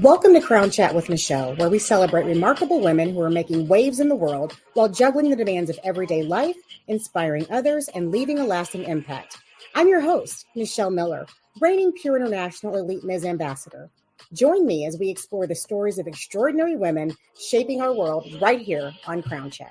Welcome to Crown Chat with Nichelle, where we celebrate remarkable women who are making waves in the world while juggling the demands of everyday life, inspiring others, and leaving a lasting impact. I'm your host, Nichelle Miller, reigning Pure International Elite Ms. Ambassador. Join me as we explore the stories of extraordinary women shaping our world right here on Crown Chat.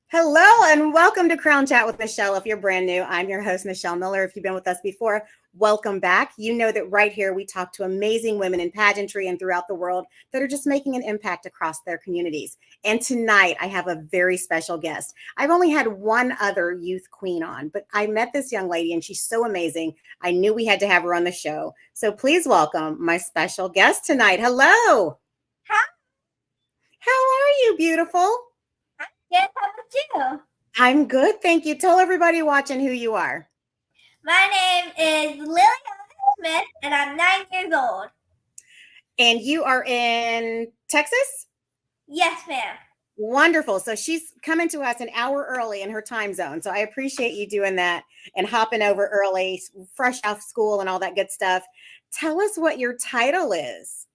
Hello and welcome to Crown Chat with Nichelle. If you're brand new, I'm your host, Nichelle Miller. If you've been with us before, welcome back. You know that right here we talk to amazing women in pageantry and throughout the world that are just making an impact across their communities. And tonight I have a very special guest. I've only had one other youth queen on, but I met this young lady and she's so amazing. I knew we had to have her on the show. So please welcome my special guest tonight. Hello. Hi. How are you, beautiful? Yes, how about you? I'm good, thank you. Tell everybody watching who you are. My name is Lilliana Smith, and I'm 9 years old. And you are in Texas? Yes, ma'am. Wonderful. So she's coming to us an hour early in her time zone. So I appreciate you doing that and hopping over early, fresh off school and all that good stuff. Tell us what your title is.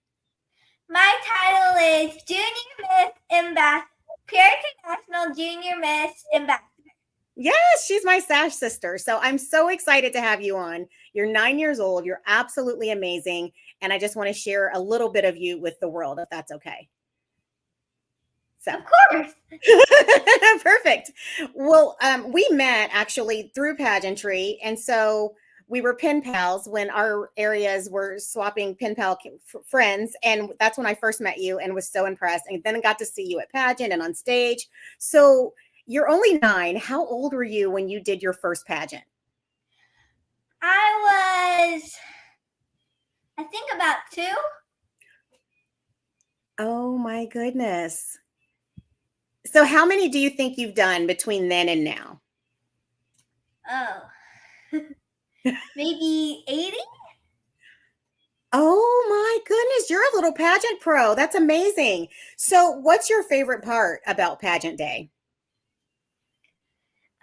My title is Junior Miss Ambassador. Pure International Junior Miss Ambassador. Yes, she's my Sash sister. So I'm so excited to have you on. You're 9 years old. You're absolutely amazing. And I just want to share a little bit of you with the world, if that's okay. So. Of course. Perfect. Well, we met actually through pageantry. And so we were pen pals when our areas were swapping pen pal friends. And that's when I first met you and was so impressed. And then I got to see you at pageant and on stage. So you're only 9. How old were you when you did your first pageant? I think about 2. Oh my goodness. So how many do you think you've done between then and now? Oh. Maybe 80? Oh my goodness, you're a little pageant pro. That's amazing. So what's your favorite part about pageant day?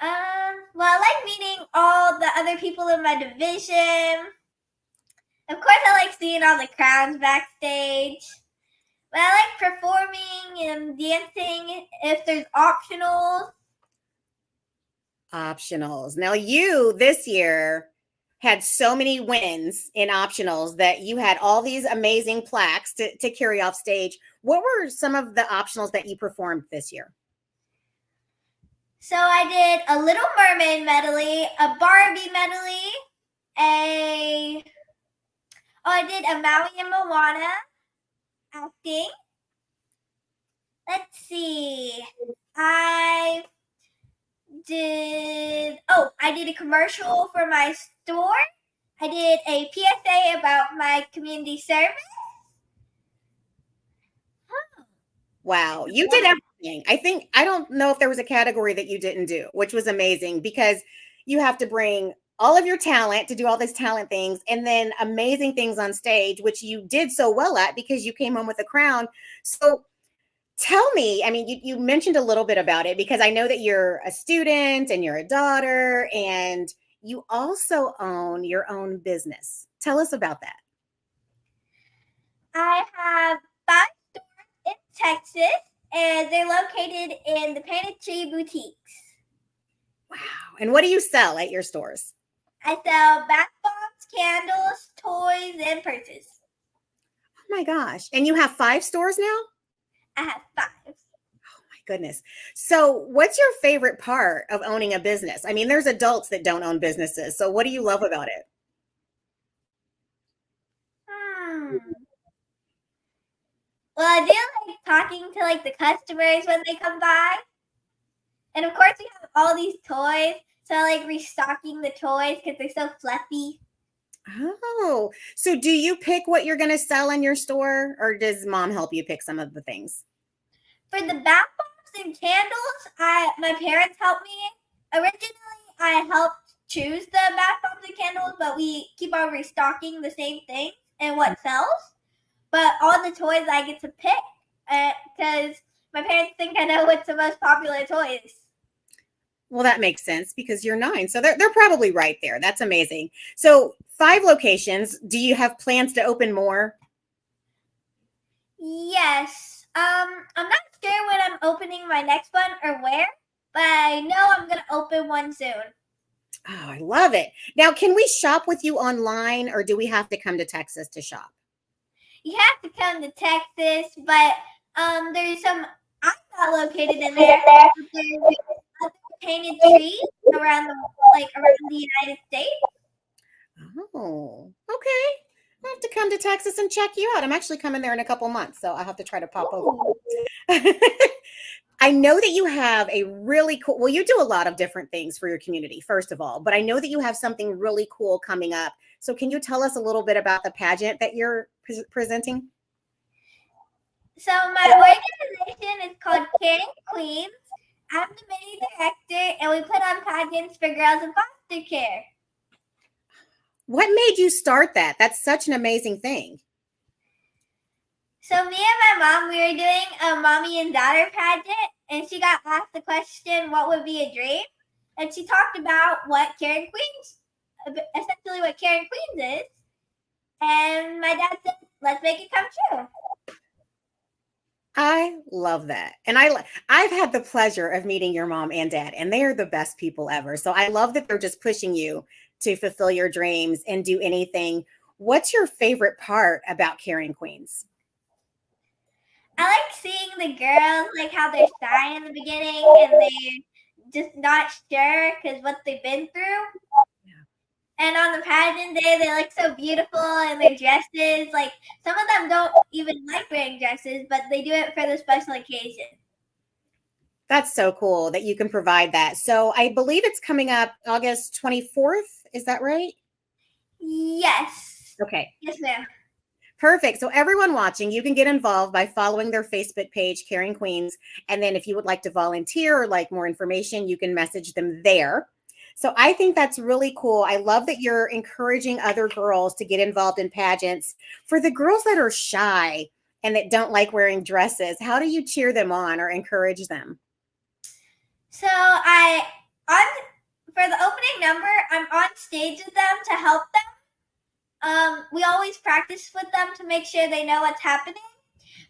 Well, I like meeting all the other people in my division. Of course, I like seeing all the crowns backstage. But I like performing and dancing if there's optionals. Optionals. Now you this year had so many wins in optionals that you had all these amazing plaques to carry off stage. What were some of the optionals that you performed this year? So I did a Little Mermaid medley, a Barbie medley, I did a Maui and Moana acting. Let's see. I did a commercial for my store. I did a PSA about my community service. Wow, you did everything. I don't know if there was a category that you didn't do, which was amazing because you have to bring all of your talent to do all these talent things and then amazing things on stage, which you did so well at because you came home with a crown. So tell me, I mean, you mentioned a little bit about it because I know that you're a student and you're a daughter and you also own your own business. Tell us about that. I have 5 stores in Texas and they're located in the Painted Tree Boutiques. Wow. And what do you sell at your stores? I sell bath bombs, candles, toys, and purses. Oh my gosh. And you have 5 stores now? I have 5. Oh my goodness. So what's your favorite part of owning a business? I mean, there's adults that don't own businesses. So what do you love about it? Well, I do like talking to like the customers when they come by. And of course we have all these toys. So I like restocking the toys because they're so fluffy. Oh, so do you pick what you're going to sell in your store or does mom help you pick some of the things? For the bath bombs and candles, my parents helped me. Originally, I helped choose the bath bombs and candles, but we keep on restocking the same thing and what sells. But all the toys I get to pick because my parents think I know what's the most popular toys. Well, that makes sense because you're 9. So they're probably right there. That's amazing. So 5 locations. Do you have plans to open more? Yes. I'm not sure when I'm opening my next one or where, but I know I'm gonna open one soon. Oh, I love it. Now, can we shop with you online or do we have to come to Texas to shop? You have to come to Texas, but there's some I'm not located in there, but there's other painted trees around the United States. Oh, okay. I'll have to come to Texas and check you out. I'm actually coming there in a couple months, so I'll have to try to pop over. Ooh. I know that you have a really cool, well, you do a lot of different things for your community, first of all, but I know that you have something really cool coming up. So can you tell us a little bit about the pageant that you're presenting? So my organization is called Caring Queens. I'm the mini director, and we put on pageants for girls in foster care. What made you start that? That's such an amazing thing. So me and my mom, we were doing a mommy and daughter pageant, and she got asked the question, "What would be a dream?" And she talked about what Caring Queens, essentially what Caring Queens is. And my dad said, "Let's make it come true." I love that. And I've had the pleasure of meeting your mom and dad, and they are the best people ever. So I love that they're just pushing you to fulfill your dreams and do anything. What's your favorite part about Caring Queens? I like seeing the girls, like how they're shy in the beginning and they're just not sure because what they've been through. And on the pageant day, they look so beautiful in their dresses. Like some of them don't even like wearing dresses, but they do it for the special occasion. That's so cool that you can provide that. So I believe it's coming up August 24th. Is that right? Yes. Okay. Yes, ma'am. Perfect. So everyone watching, you can get involved by following their Facebook page, Caring Queens. And then if you would like to volunteer or like more information, you can message them there. So I think that's really cool. I love that you're encouraging other girls to get involved in pageants. For the girls that are shy and that don't like wearing dresses, how do you cheer them on or encourage them? So on for the opening number, I'm on stage with them to help them. We always practice with them to make sure they know what's happening.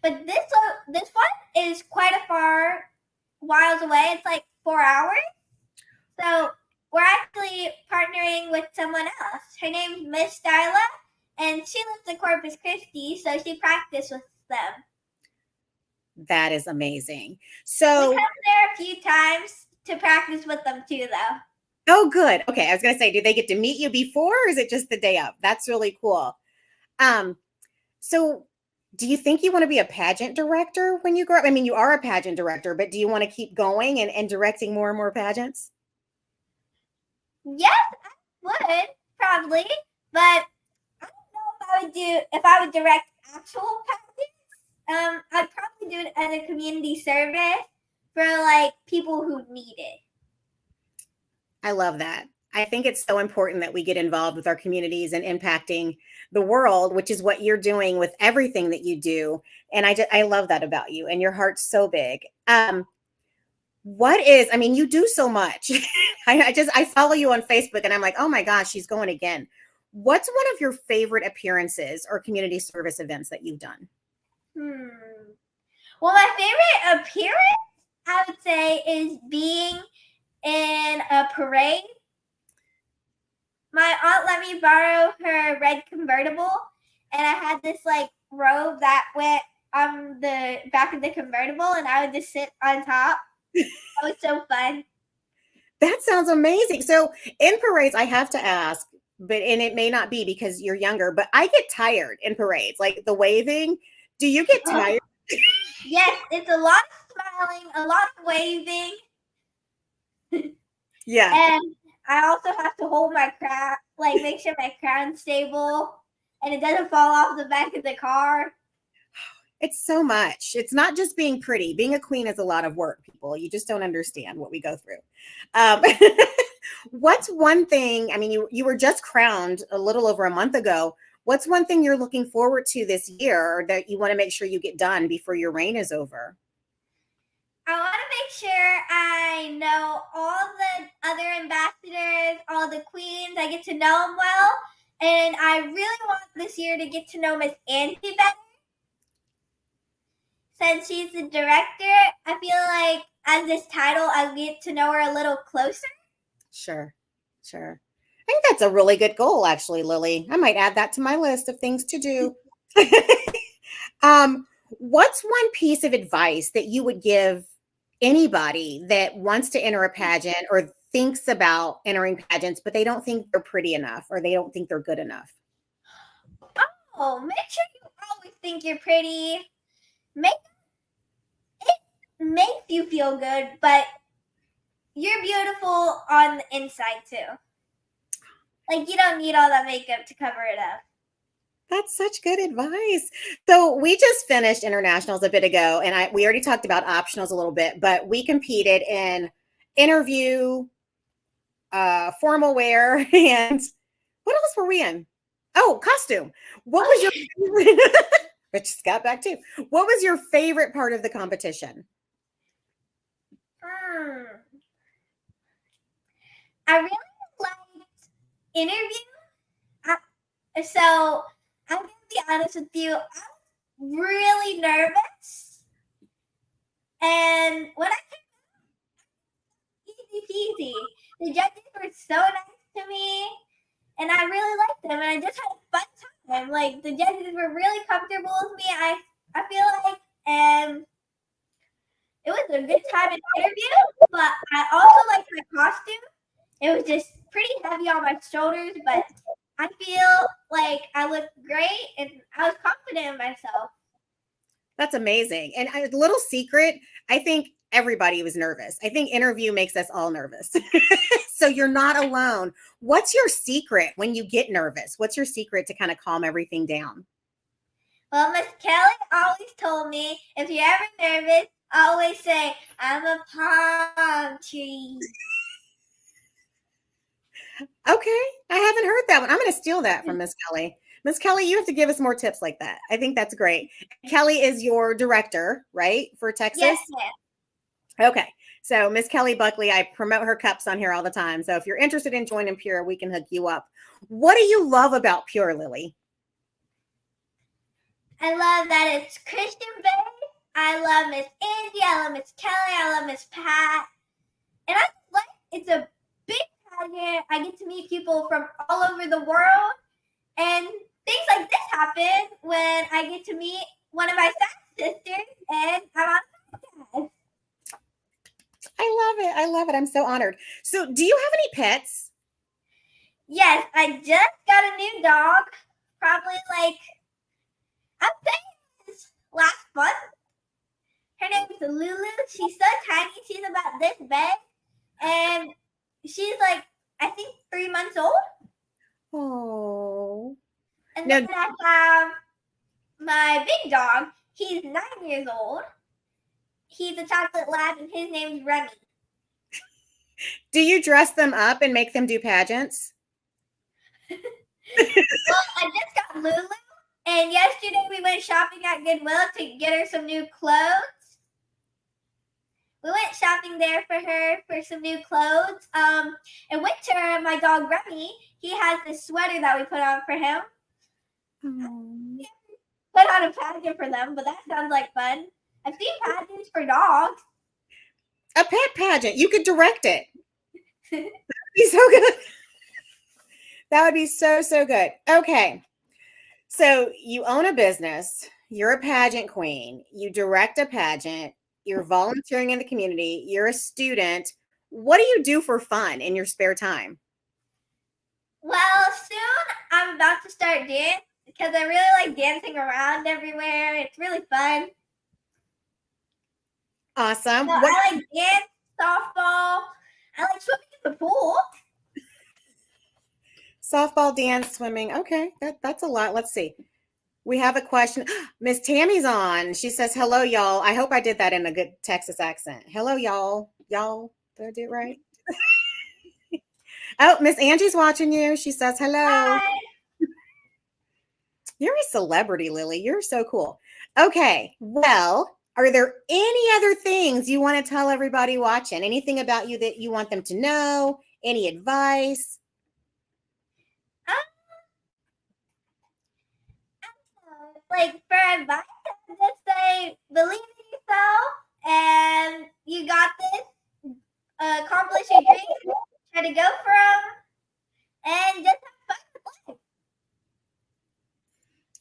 But this one is quite a far whiles away. It's like 4 hours. So we're actually partnering with someone else. Her name's Miss Darla, and she lives in Corpus Christi, so she practiced with them. That is amazing. We So, come there a few times to practice with them too, though. oh, good. Okay, I was going to say, do they get to meet you before, or is it just the day of? That's really cool. So do you think you want to be a pageant director when you grow up? I mean, you are a pageant director, but do you want to keep going and directing more and more pageants? Yes, I would probably, but I don't know if I would direct actual pageants. I'd probably do it as a community service for like people who need it. I love that. I think it's so important that we get involved with our communities and impacting the world, which is what you're doing with everything that you do. And I love that about you, and your heart's so big. I mean, you do so much. I follow you on Facebook and I'm like, oh my gosh, she's going again. What's one of your favorite appearances or community service events that you've done? Well, my favorite appearance, I would say, is being in a parade. My aunt let me borrow her red convertible, and I had this like robe that went on the back of the convertible, and I would just sit on top. That was so fun. That sounds amazing. So in parades, I have to ask, and it may not be because you're younger, but I get tired in parades, like the waving. Do you get tired? Yes, it's a lot of smiling, a lot of waving. Yeah. And I also have to hold my crown, like make sure my crown's stable and it doesn't fall off the back of the car. It's so much. It's not just being pretty. Being a queen is a lot of work, people. You just don't understand what we go through. Um, what's one thing? I mean, you were just crowned a little over a month ago. What's one thing you're looking forward to this year that you want to make sure you get done before your reign is over? I want to make sure I know all the other ambassadors, all the queens. I get to know them well, And I really want this year to get to know Miss Angie better. Since she's the director, I feel like as this title, I'll get to know her a little closer. Sure. Sure. I think that's a really good goal, actually, Lily. I might add that to my list of things to do. What's one piece of advice that you would give anybody that wants to enter a pageant or thinks about entering pageants, but they don't think they're pretty enough or they don't think they're good enough? Oh, make sure you always think you're pretty. Make it makes you feel good, but you're beautiful on the inside too. Like you don't need all that makeup to cover it up. That's such good advice. So we just finished internationals a bit ago, and we already talked about optionals a little bit, but we competed in interview, formal wear, and what else were we in? Oh, costume. What was your I just got back to. What was your favorite part of the competition? I really liked interview. So I'm gonna be honest with you. I was really nervous, and when I came out, easy peasy. The judges were so nice to me, and I really liked them, and I just had a fun time. Like the judges were really comfortable with me. I feel like it was a good time in the interview, but I also liked my costume. It was just pretty heavy on my shoulders, but I feel like I looked great and I was confident in myself. That's amazing. And a little secret, I think everybody was nervous. I think interview makes us all nervous. So you're not alone. What's your secret when you get nervous? What's your secret to kind of calm everything down? Well, Miss Kelly always told me if you're ever nervous, always say, I'm a palm tree. Okay. I haven't heard that one. I'm going to steal that from Miss Kelly. Miss Kelly, you have to give us more tips like that. I think that's great. Kelly is your director, right, for Texas? Yes, ma'am. Okay. So Miss Kelly Buckley, I promote her cups on here all the time. So if you're interested in joining Pure, we can hook you up. What do you love about Pure, Lily? I love that it's Christian based. I love Miss Angie. I love Miss Kelly. I love Miss Pat. And I like it's a big pageant. I get to meet people from all over the world. And things like this happen when I get to meet one of my sisters and I'm on the podcast. I love it. I love it. I'm so honored. So do you have any pets? Yes, I just got a new dog. Probably like, I'm saying last month. Her name is Lulu. She's so tiny. She's about this big. And she's like, I think 3 months old. Oh. And then I have my big dog. He's 9 years old. He's a chocolate lab, and his name's Remy. Do you dress them up and make them do pageants? Well, I just got Lulu, and yesterday we went shopping at Goodwill to get her some new clothes. We went shopping there for her for some new clothes. In winter, my dog Remy, he has this sweater that we put on for him. Put on a pageant for them, but that sounds like fun. I've seen pageants for dogs. A pet pageant. You could direct it. That'd be so good. That would be so, so good. Okay. So you own a business. You're a pageant queen. You direct a pageant. You're volunteering in the community. You're a student. What do you do for fun in your spare time? Well, soon I'm about to start dance because I really like dancing around everywhere. It's really fun. Awesome. So I like dance, softball. I like swimming in the pool. Softball, dance, swimming. Okay, that's a lot. Let's see. We have a question. Miss Tammy's on. She says, hello, y'all. I hope I did that in a good Texas accent. Hello, y'all. Y'all, did I do it right? Oh, Miss Angie's watching you. She says, hello. Hi. You're a celebrity, Lily. You're so cool. Okay, well, are there any other things you want to tell everybody watching? Anything about you that you want them to know? Any advice? like for advice, just say believe in yourself and you got this. Accomplish your dreams. Try to go for them and just have fun.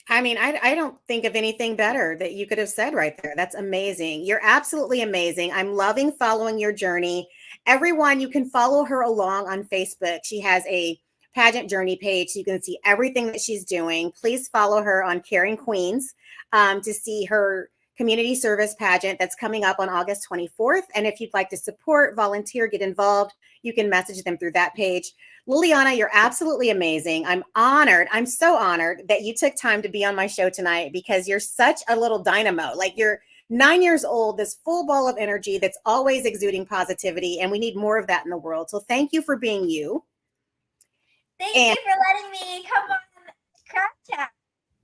I mean, I don't think of anything better that you could have said right there. That's amazing. You're absolutely amazing. I'm loving following your journey. Everyone, you can follow her along on Facebook. She has a pageant journey page. So you can see everything that she's doing. Please follow her on Caring Queens to see her community service pageant that's coming up on August 24th. And if you'd like to support, volunteer, get involved, you can message them through that page. Lilliana, you're absolutely amazing. I'm honored. I'm so honored that you took time to be on my show tonight because you're such a little dynamo. Like you're 9 years old, this full ball of energy that's always exuding positivity. And we need more of that in the world. So thank you for being you. Thank you for letting me come on Craft Chat.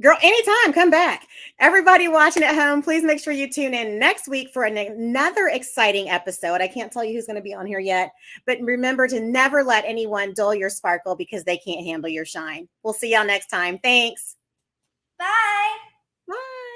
Girl, anytime, come back. Everybody watching at home, please make sure you tune in next week for another exciting episode. I can't tell you who's going to be on here yet, but remember to never let anyone dull your sparkle because they can't handle your shine. We'll see y'all next time. Thanks. Bye. Bye.